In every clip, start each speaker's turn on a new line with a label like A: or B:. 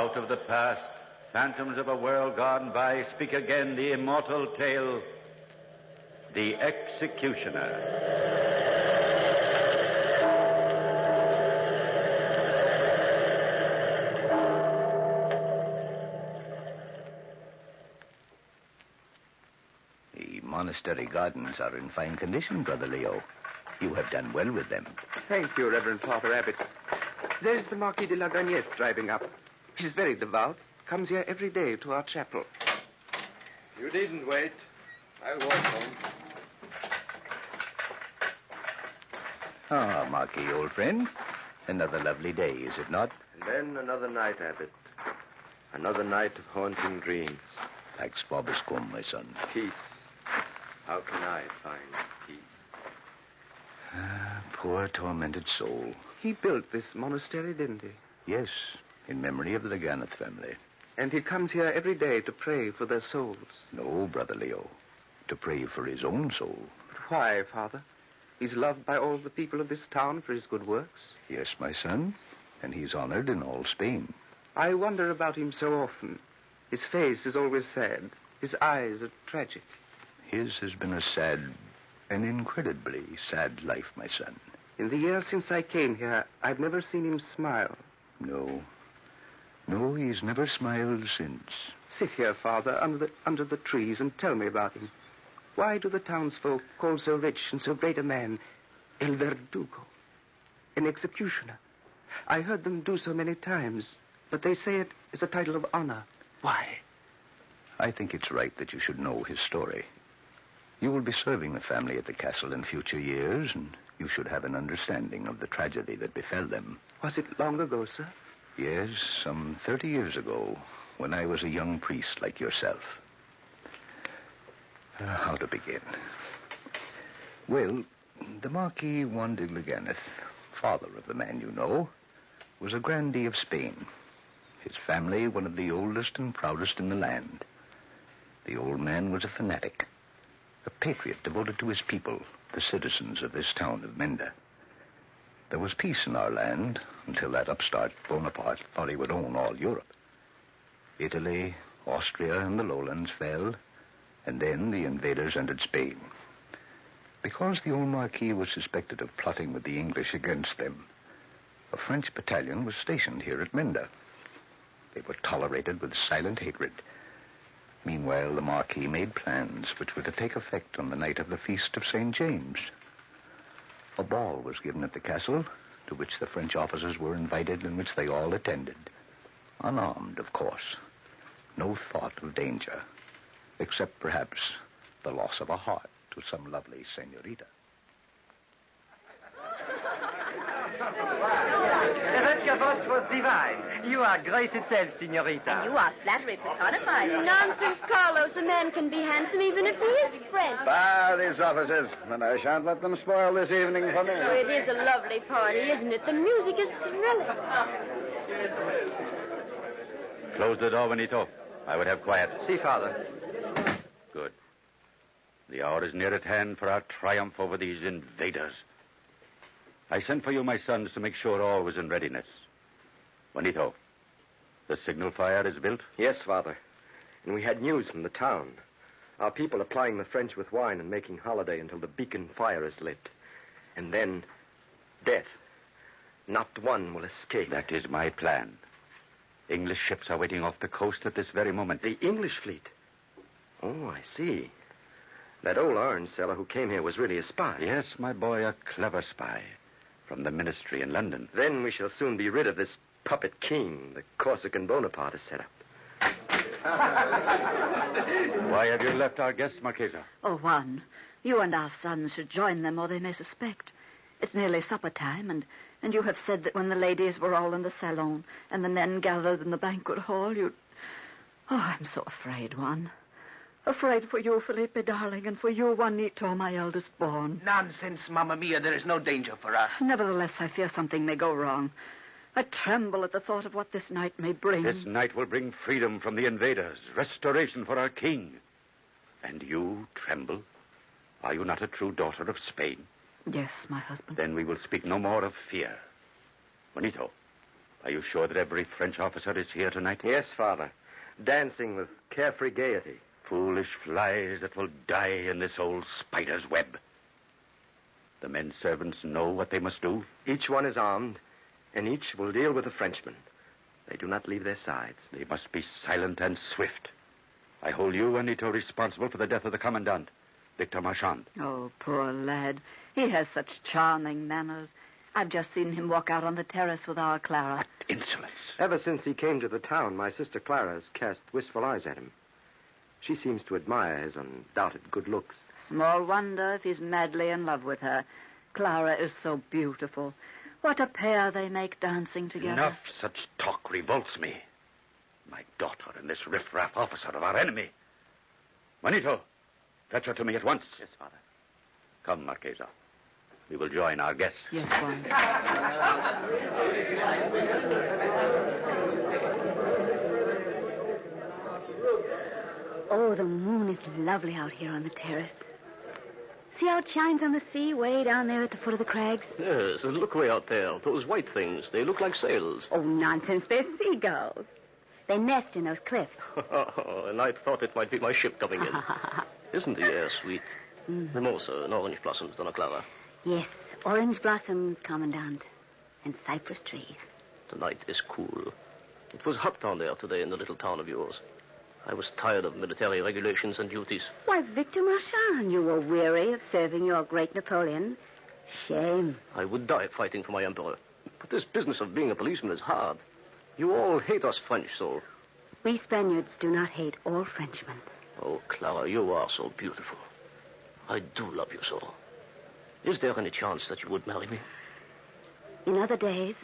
A: Out of the past, phantoms of a world gone by, speak again the immortal tale, The Executioner.
B: The monastery gardens are in fine condition, Brother Leo. You have done well with them.
C: Thank you, Reverend Father Abbot. There's the Marquis de la Gagnette driving up. He's very devout. Comes here every day to our chapel.
D: You needn't wait. I'll walk home.
B: Ah, Marquis, old friend. Another lovely day, is it not?
D: And then another night, Abbot. Another night of haunting dreams.
B: Pax vobiscum, my son.
D: Peace. How can I find peace?
B: Ah, poor tormented soul.
C: He built this monastery, didn't he?
B: Yes, in memory of the Ganeth family.
C: And he comes here every day to pray for their souls.
B: No, Brother Leo. To pray for his own soul.
C: But why, Father? He's loved by all the people of this town for his good works.
B: Yes, my son. And he's honored in all Spain.
C: I wonder about him so often. His face is always sad. His eyes are tragic.
B: His has been a sad, an incredibly sad life, my son.
C: In the years since I came here, I've never seen him smile.
B: No. No, he's never smiled since.
C: Sit here, Father, under the trees and tell me about him. Why do the townsfolk call so rich and so great a man El Verdugo, an executioner? I heard them do so many times, but they say it is a title of honor. Why?
B: I think it's right that you should know his story. You will be serving the family at the castle in future years, and you should have an understanding of the tragedy that befell them.
C: Was it long ago, sir?
B: Yes, some 30 years ago, when I was a young priest like yourself. How to begin? Well, the Marquis Juan de Leganez, father of the man you know, was a grandee of Spain. His family, one of the oldest and proudest in the land. The old man was a fanatic, a patriot devoted to his people, the citizens of this town of Menda. There was peace in our land until that upstart Bonaparte thought he would own all Europe. Italy, Austria, and the lowlands fell, and then the invaders entered Spain. Because the old Marquis was suspected of plotting with the English against them, a French battalion was stationed here at Menda. They were tolerated with silent hatred. Meanwhile, the Marquis made plans which were to take effect on the night of the Feast of St. James. A ball was given at the castle, to which the French officers were invited and which they all attended. Unarmed, of course. No thought of danger, except perhaps the loss of a heart to some lovely senorita.
E: That vote was divine. You are grace itself, senorita.
F: And you are flattery personified. Nonsense, Carlos. A man can be handsome even if he is French.
D: Ah, these officers. And I shan't let them spoil this evening for me.
F: Oh, it is a lovely party, isn't it? The music is thrilling.
A: Close the door, Benito. I would have quiet.
C: See, Father.
A: Good. The hour is near at hand for our triumph over these invaders. I sent for you, my sons, to make sure all was in readiness. Benito, the signal fire is built?
D: Yes, Father. And we had news from the town. Our people are plying the French with wine and making holiday until the beacon fire is lit. And then, death. Not one will escape.
A: That is my plan. English ships are waiting off the coast at this very moment.
D: The English fleet? Oh, I see. That old orange seller who came here was really a spy.
A: Yes, my boy, a clever spy. From the ministry in London.
D: Then we shall soon be rid of this puppet king the Corsican Bonaparte has set up.
A: Why have you left our guests, Marquesa?
G: Oh, Juan, you and our sons should join them or they may suspect. It's nearly supper time, and you have said that when the ladies were all in the salon and the men gathered in the banquet hall, you'd... Oh, I'm so afraid, Juan. Afraid for you, Felipe, darling, and for you, Juanito, my eldest born.
C: Nonsense, Mamma Mia. There is no danger for us.
G: Nevertheless, I fear something may go wrong. I tremble at the thought of what this night may bring.
A: This night will bring freedom from the invaders, restoration for our king. And you tremble? Are you not a true daughter of Spain?
G: Yes, my husband.
A: Then we will speak no more of fear. Juanito, Are you sure that every French officer is here tonight?
D: Yes, Father. Dancing with carefree gaiety.
A: Foolish flies that will die in this old spider's web. The men servants know what they must do.
D: Each one is armed, and each will deal with the Frenchman. They do not leave their sides.
A: They must be silent and swift. I hold you, Anito, responsible for the death of the commandant, Victor Marchand.
G: Oh, poor lad. He has such charming manners. I've just seen him walk out on the terrace with our Clara.
A: What insolence.
D: Ever since he came to the town, my sister Clara has cast wistful eyes at him. She seems to admire his undoubted good looks.
G: Small wonder if he's madly in love with her. Clara is so beautiful. What a pair they make dancing together.
A: Enough such talk revolts me. My daughter and this riff-raff officer of our enemy. Juanito, fetch her to me at once.
D: Yes, Father.
A: Come, Marquesa. We will join our guests.
G: Yes, Juan. Oh, the moon is lovely out here on the terrace. See how it shines on the sea way down there at the foot of the crags?
H: Yes, and look way out there. Those white things, they look like sails.
F: Oh, nonsense. They're seagulls. They nest in those cliffs.
H: And I thought it might be my ship coming in. Isn't the air sweet? Mimosa and orange blossoms, Donna Clara.
F: Yes, orange blossoms, Commandant, and cypress trees.
H: The night is cool. It was hot down there today in the little town of yours. I was tired of military regulations and duties.
F: Why, Victor Marchand, you were weary of serving your great Napoleon. Shame.
H: I would die fighting for my emperor. But this business of being a policeman is hard. You all hate us French so.
F: We Spaniards do not hate all Frenchmen.
H: Oh, Clara, you are so beautiful. I do love you so. Is there any chance that you would marry me?
F: In other days,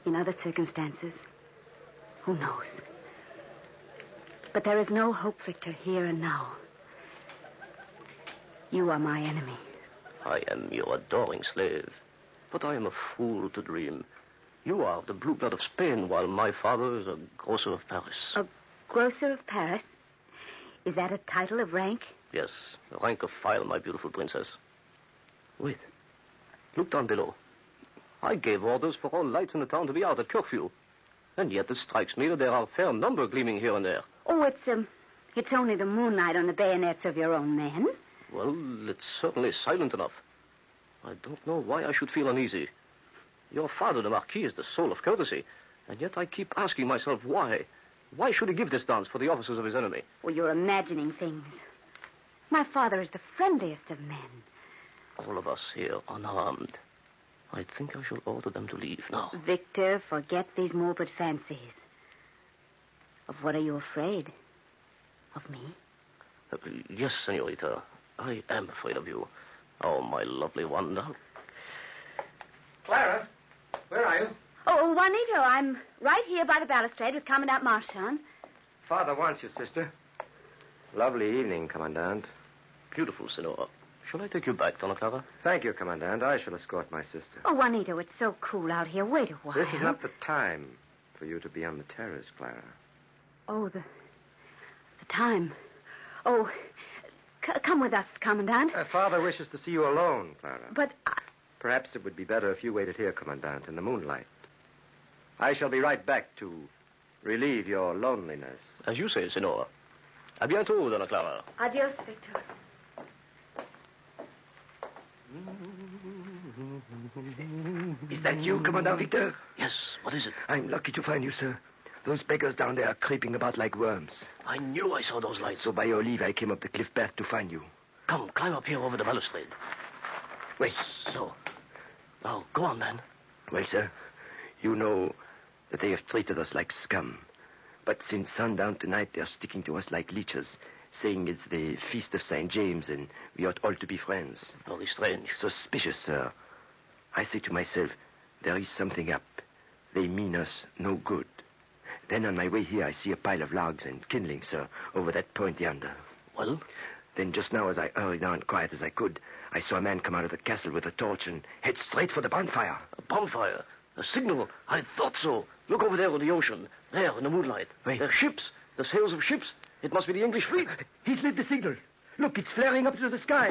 F: in other circumstances, who knows? But there is no hope, Victor, here and now. You are my enemy.
H: I am your adoring slave. But I am a fool to dream. You are the blue blood of Spain, while my father is a grocer of Paris.
F: A grocer of Paris? Is that a title of rank?
H: Yes, the rank of file, my beautiful princess. Wait. Look down below. I gave orders for all lights in the town to be out at curfew. And yet it strikes me that there are a fair number gleaming here and there.
F: Oh, it's only the moonlight on the bayonets of your own men.
H: Well, it's certainly silent enough. I don't know why I should feel uneasy. Your father, the Marquis, is the soul of courtesy. And yet I keep asking myself why. Why should he give this dance for the officers of his enemy?
F: Well, you're imagining things. My father is the friendliest of men.
H: All of us here unarmed. I think I shall order them to leave now.
F: Victor, forget these morbid fancies. Of what are you afraid? Of me?
H: Yes, senorita. I am afraid of you. Oh, my lovely Wanda.
C: Clara, where are you?
F: Oh, Juanito, I'm right here by the balustrade with Commandant Marchand.
D: Father wants you, sister. Lovely evening, Commandant.
H: Beautiful, senora. Shall I take you back, Donna Clara?
D: Thank you, Commandant. I shall escort my sister.
F: Oh, Juanito, it's so cool out here. Wait a while.
D: This is not the time for you to be on the terrace, Clara.
F: Oh, the time. Oh, come with us, Commandant.
D: Father wishes to see you alone, Clara.
F: But
D: Perhaps it would be better if you waited here, Commandant, in the moonlight. I shall be right back to relieve your loneliness.
H: As you say, senora. A bientôt, Donna Clara.
F: Adios, Victor.
C: Is that you, Commandant Victor?
H: Yes, what is it?
C: I'm lucky to find you, sir. Those beggars down there are creeping about like worms.
H: I knew I saw those lights.
C: So by your leave, I came up the cliff path to find you.
H: Come, climb up here over the balustrade.
C: Wait.
H: So. Now, go on, man.
C: Well, sir, you know that they have treated us like scum. But since sundown tonight, they're sticking to us like leeches, saying it's the feast of St. James and we ought all to be friends.
H: Very strange.
C: Suspicious, sir. I say to myself, there is something up. They mean us no good. Then on my way here, I see a pile of logs and kindling, sir, over that point yonder.
H: Well?
C: Then just now, as I hurried on quiet as I could, I saw a man come out of the castle with a torch and head straight for the bonfire.
H: A bonfire? A signal? I thought so. Look over there on the ocean. There, in the moonlight.
C: Wait.
H: They're ships. The sails of ships. It must be the English fleet.
C: He's lit the signal. Look, it's flaring up into the sky.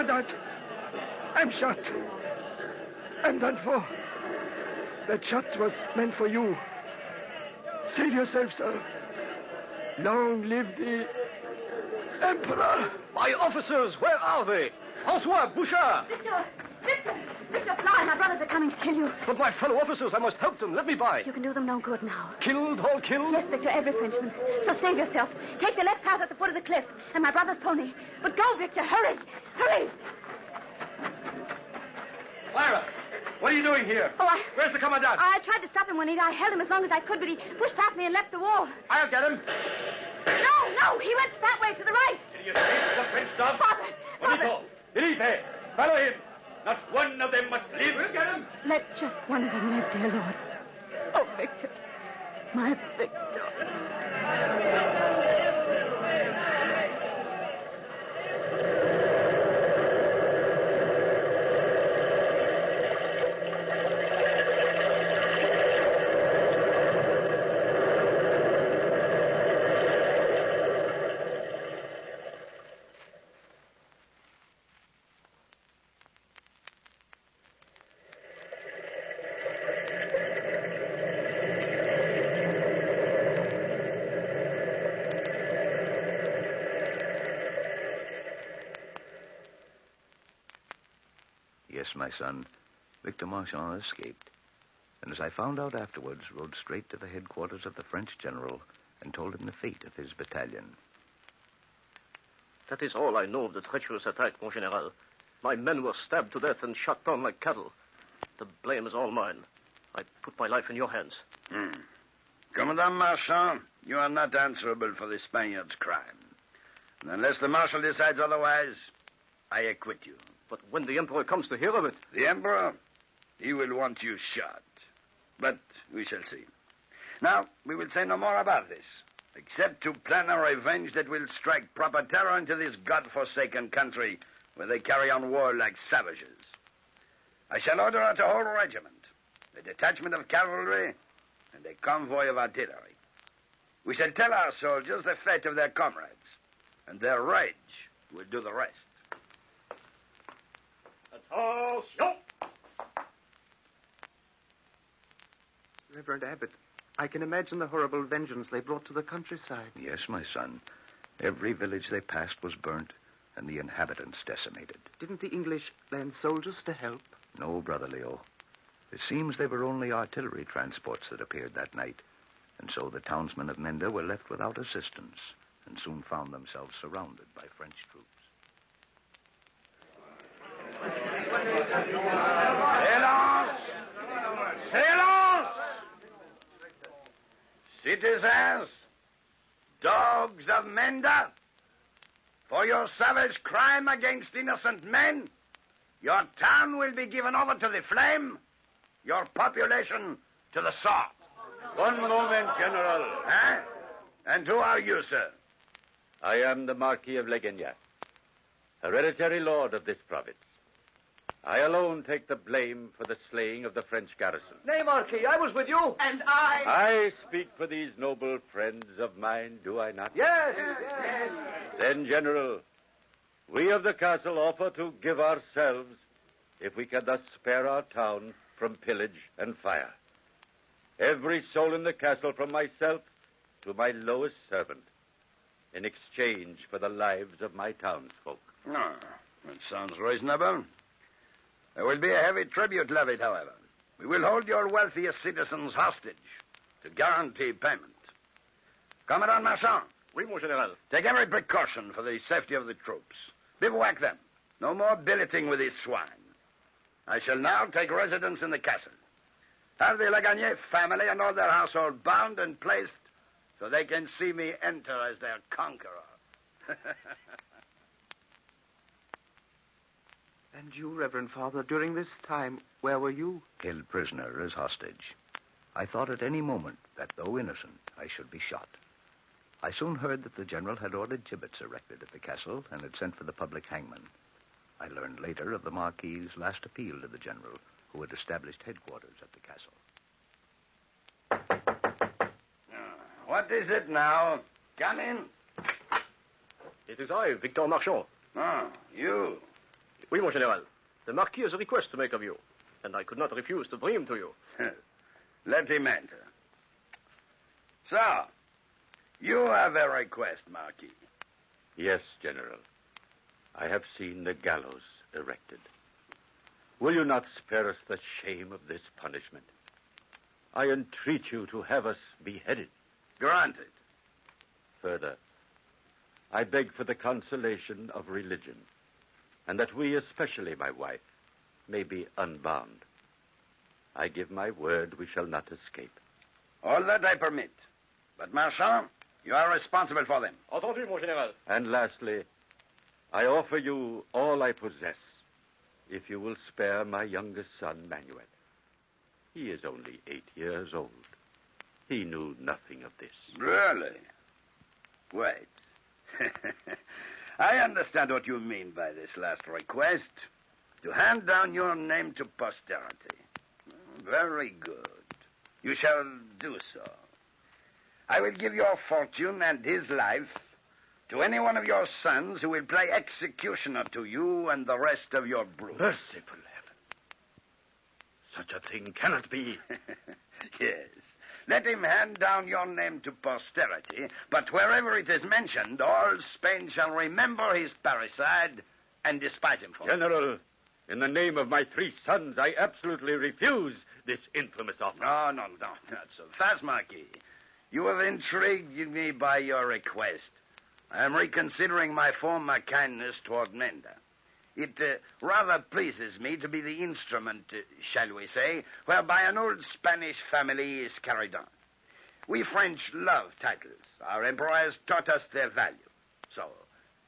C: Commandant, I'm shot. I'm done for. That shot was meant for you. Save yourself, sir. Long live the Emperor.
H: My officers, where are they? Francois, Bouchard!
F: Victor, fly. My brothers are coming to kill you.
H: But my fellow officers, I must help them. Let me by.
F: You can do them no good now.
H: Killed, all killed?
F: Yes, Victor, every Frenchman. So save yourself. Take the left path at the foot of the cliff, and my brother's pony. But go, Victor, hurry! Hurry!
A: Myra, what are you doing here?
F: Oh,
A: Where's the commandant?
F: I tried to stop him when I held him as long as I could, but he pushed past me and left the wall.
A: I'll get him.
F: No, he went that way to the right.
A: Did you see the French dog?
F: Father!
A: Bonito, Felipe, follow him. Not one of them must live. We'll get him.
F: Let just one of them live, dear Lord. Oh, Victor. My Victor.
B: Yes, my son, Victor Marchand escaped. And as I found out afterwards, rode straight to the headquarters of the French general and told him the fate of his battalion.
H: That is all I know of the treacherous attack, mon général. My men were stabbed to death and shot down like cattle. The blame is all mine. I put my life in your hands.
I: Commandant Marchand, you are not answerable for the Spaniards' crime. And unless the marshal decides otherwise, I acquit you.
H: But when the Emperor comes to hear of it...
I: The Emperor? He will want you shot. But we shall see. Now, we will say no more about this, except to plan a revenge that will strike proper terror into this God-forsaken country where they carry on war like savages. I shall order out a whole regiment, a detachment of cavalry, and a convoy of artillery. We shall tell our soldiers the fate of their comrades, and their rage will do the rest.
H: Attention!
C: Reverend Abbot, I can imagine the horrible vengeance they brought to the countryside.
B: Yes, my son. Every village they passed was burnt, and the inhabitants decimated.
C: Didn't the English lend soldiers to help?
B: No, Brother Leo. It seems they were only artillery transports that appeared that night, and so the townsmen of Menda were left without assistance, and soon found themselves surrounded by French troops.
I: Silence! Silence! Citizens, dogs of Menda, for your savage crime against innocent men, your town will be given over to the flame, your population to the sword.
A: One moment, General.
I: Huh? And who are you, sir?
A: I am the Marquis of Legagnac, hereditary lord of this province. I alone take the blame for the slaying of the French garrison.
H: Nay, Marquis, I was with you.
C: And I...
A: I speak for these noble friends of mine, do I not?
H: Yes.
A: Then, General, we of the castle offer to give ourselves if we can thus spare our town from pillage and fire. Every soul in the castle, from myself to my lowest servant, in exchange for the lives of my townsfolk.
I: No, that sounds reasonable. There will be a heavy tribute levied, however. We will hold your wealthiest citizens hostage to guarantee payment. Commandant Marchand.
H: Oui, mon général.
I: Take every precaution for the safety of the troops. Bivouac them. No more billeting with these swine. I shall now take residence in the castle. Have the Legagnac family and all their household bound and placed so they can see me enter as their conqueror.
C: And you, Reverend Father, during this time, where were you?
B: Held prisoner as hostage. I thought at any moment that, though innocent, I should be shot. I soon heard that the general had ordered gibbets erected at the castle and had sent for the public hangman. I learned later of the Marquis's last appeal to the general, who had established headquarters at the castle.
I: What is it now? Come in.
H: It is I, Victor Marchand.
I: Oh, you.
H: Oui, mon général. The Marquis has a request to make of you, and I could not refuse to bring him to you.
I: Let him enter. So, you have a request, Marquis.
A: Yes, General. I have seen the gallows erected. Will you not spare us the shame of this punishment? I entreat you to have us beheaded.
I: Granted.
A: Further, I beg for the consolation of religion, and that we, especially my wife, may be unbound. I give my word we shall not escape.
I: All that I permit. But, Marchand, you are responsible for them.
H: Entendu, mon général.
A: And lastly, I offer you all I possess, if you will spare my youngest son, Manuel. He is only 8 years old. He knew nothing of this.
I: Really? Wait. I understand what you mean by this last request. To hand down your name to posterity. Very good. You shall do so. I will give your fortune and his life to any one of your sons who will play executioner to you and the rest of your brood.
A: Merciful heaven. Such a thing cannot be.
I: Yes. Let him hand down your name to posterity, but wherever it is mentioned, all Spain shall remember his parricide and despise him for it.
A: General, in the name of my 3 sons, I absolutely refuse this infamous offer.
I: No, not so fast, Marquis. You have intrigued me by your request. I am reconsidering my former kindness toward Menda. It rather pleases me to be the instrument, shall we say, whereby an old Spanish family is carried on. We French love titles. Our emperor has taught us their value. So,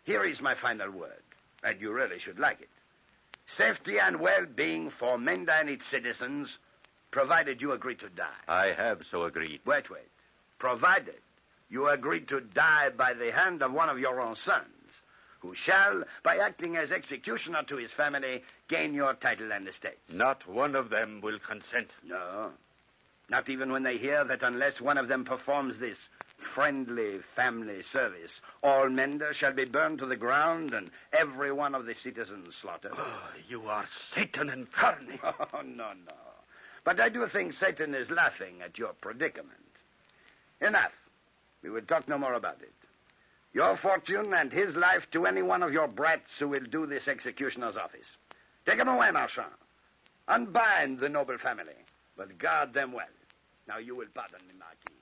I: here is my final word, and you really should like it. Safety and well-being for Menda and its citizens, provided you agree to die.
A: I have so agreed.
I: Wait. Provided you agree to die by the hand of one of your own sons, who shall, by acting as executioner to his family, gain your title and estates.
A: Not one of them will consent.
I: No. Not even when they hear that unless one of them performs this friendly family service, all Menda shall be burned to the ground and every one of the citizens slaughtered.
A: Oh, you are Satan incarnate.
I: Oh, no. But I do think Satan is laughing at your predicament. Enough. We will talk no more about it. Your fortune and his life to any one of your brats who will do this executioner's office. Take him away, Marchand. Unbind the noble family, but guard them well. Now you will pardon me, Marquis.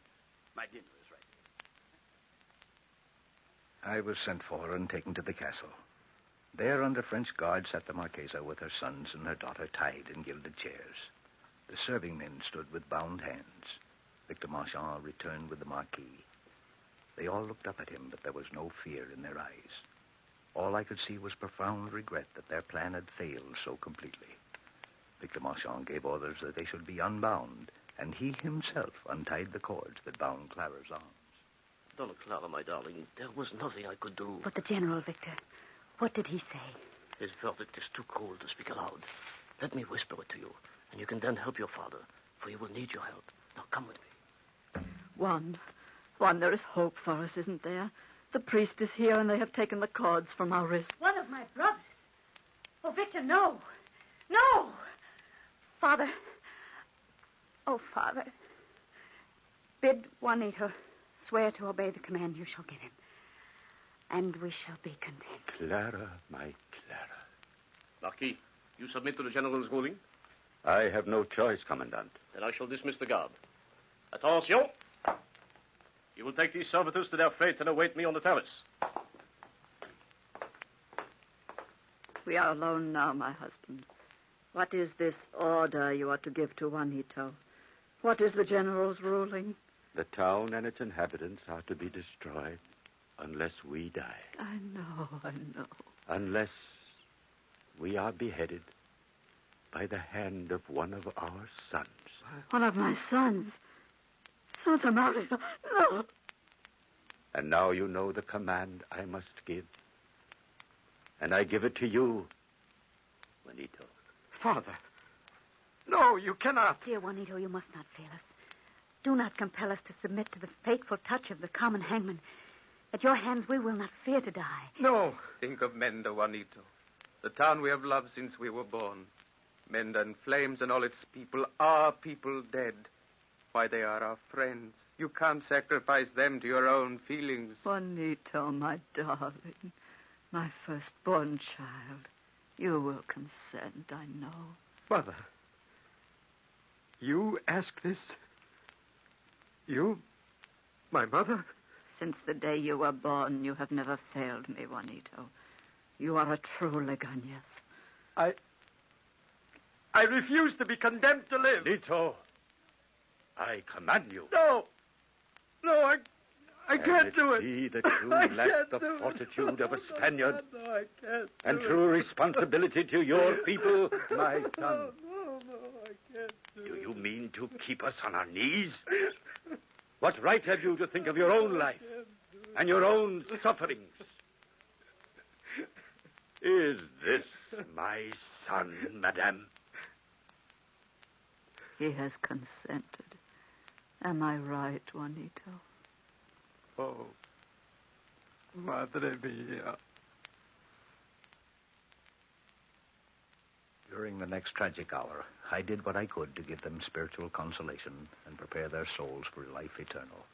I: My dinner is ready.
B: I was sent for and taken to the castle. There, under French guard, sat the Marquesa with her sons and her daughter tied in gilded chairs. The serving men stood with bound hands. Victor Marchand returned with the Marquis. They all looked up at him, but there was no fear in their eyes. All I could see was profound regret that their plan had failed so completely. Victor Marchand gave orders that they should be unbound, and he himself untied the cords that bound Clara's arms.
H: Donna Clara, my darling, there was nothing I could do.
F: But the General, Victor, what did he say?
H: His verdict is too cold to speak aloud. Let me whisper it to you, and you can then help your father, for you will need your help. Now come with me.
G: Juan, there is hope for us, isn't there? The priest is here, and they have taken the cords from our wrists.
F: One of my brothers? Oh, Victor, no. No! Father. Oh, Father. Bid Juanito swear to obey the command you shall give him. And we shall be content.
A: Clara, my Clara.
H: Marquis, you submit to the General's ruling?
A: I have no choice, Commandant.
H: Then I shall dismiss the guard. Attention! You will take these servitors to their fate and await me on the terrace.
G: We are alone now, my husband. What is this order you are to give to Juanito? What is the General's ruling?
A: The town and its inhabitants are to be destroyed unless we die.
G: I know.
A: Unless we are beheaded by the hand of one of our sons.
G: One of my sons? Santa Maria, no.
A: And now you know the command I must give. And I give it to you, Juanito.
C: Father. No, you cannot.
F: Dear Juanito, you must not fail us. Do not compel us to submit to the fateful touch of the common hangman. At your hands we will not fear to die.
C: No. Think of Menda, Juanito. The town we have loved since we were born. Menda and Flames and all its people are people dead. Why, they are our friends. You can't sacrifice them to your own feelings.
G: Juanito, my darling, my firstborn child, you will consent, I know.
C: Mother, you ask this? You, my mother?
G: Since the day you were born, you have never failed me, Juanito. You are a true Legañez.
C: I refuse to be condemned to live.
A: Lito, I command you.
C: No, I can't do it.
A: See that you lack the fortitude of a Spaniard.
C: No, I can't.
A: And true responsibility to your people, my son.
C: No, I can't
A: Do you mean to keep us on our knees? What right have you to think of your own life and your own sufferings? Is this my son, madame?
G: He has consented. Am I right, Juanito?
C: Oh, Madre mia.
B: During the next tragic hour, I did what I could to give them spiritual consolation and prepare their souls for life eternal.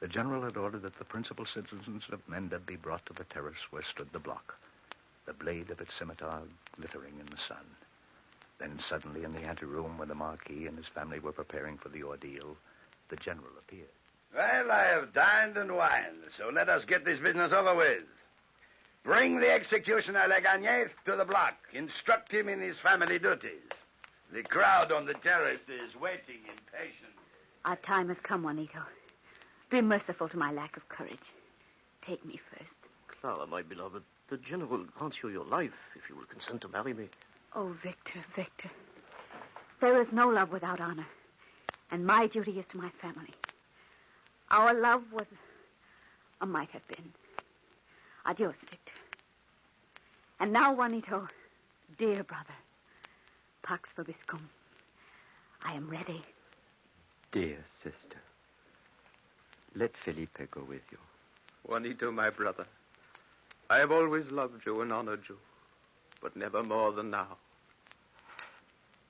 B: The general had ordered that the principal citizens of Menda be brought to the terrace where stood the block, the blade of its scimitar glittering in the sun. Then suddenly in the anteroom where the Marquis and his family were preparing for the ordeal, the general appeared.
I: Well, I have dined and wined, so let us get this business over with. Bring the executioner Legañez to the block. Instruct him in his family duties. The crowd on the terrace is waiting impatient.
F: Our time has come, Juanito. Be merciful to my lack of courage. Take me first.
H: Clara, my beloved, the general grants you your life if you will consent to marry me.
F: Oh, Victor. There is no love without honor. And my duty is to my family. Our love was or might have been. Adios, Victor. And now, Juanito, dear brother, Pax Vobiscum, I am ready.
J: Dear sister, let Felipe go with you.
C: Juanito, my brother, I have always loved you and honored you, but never more than now.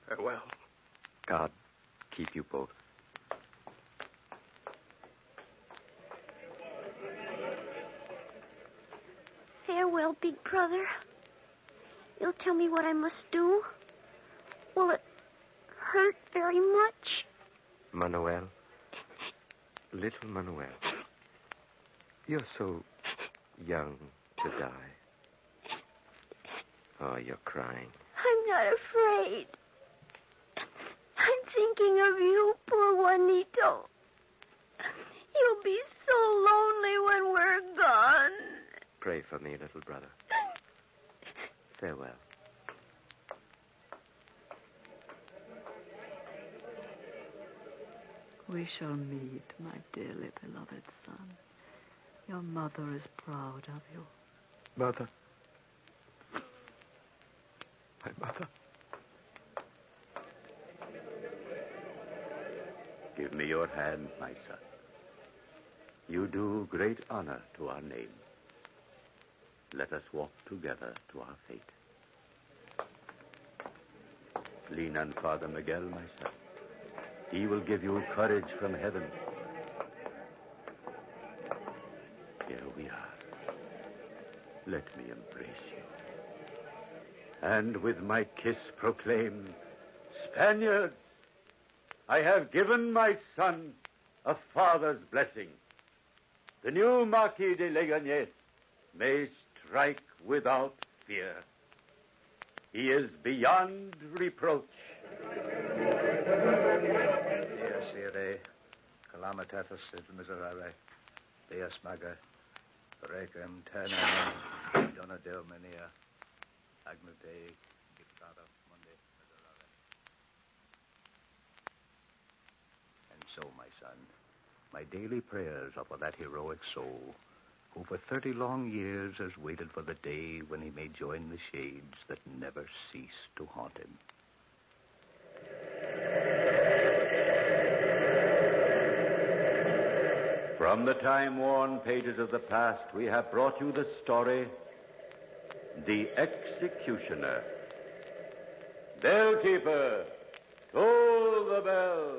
C: Farewell.
J: God keep you both.
K: Farewell, big brother. You'll tell me what I must do? Will it hurt very much?
J: Manuel, little Manuel, you're so young to die. Oh, you're crying.
K: I'm not afraid. I'm thinking of you, poor Juanito. You'll be so lonely when we're gone.
J: Pray for me, little brother. Farewell.
G: We shall meet, my dearly beloved son. Your mother is proud of you.
J: Mother. My mother.
A: Give me your hand, my son. You do great honor to our name. Let us walk together to our fate. Lean on Father Miguel, my son. He will give you courage from heaven. Here we are. Let me embrace you. And with my kiss proclaim, Spaniards, I have given my son a father's blessing. The new Marquis de Legañez may strike without fear. He is beyond reproach.
B: Dies irae, calamitatis et miserere, Deus maga, requiem ternem, dona Deo menia, agno Dei, dictata mundi miserere. And so, my son, my daily prayers are for that heroic soul who for 30 long years has waited for the day when he may join the shades that never cease to haunt him.
A: From the time-worn pages of the past, we have brought you the story The Executioner. Bellkeeper, toll the bell.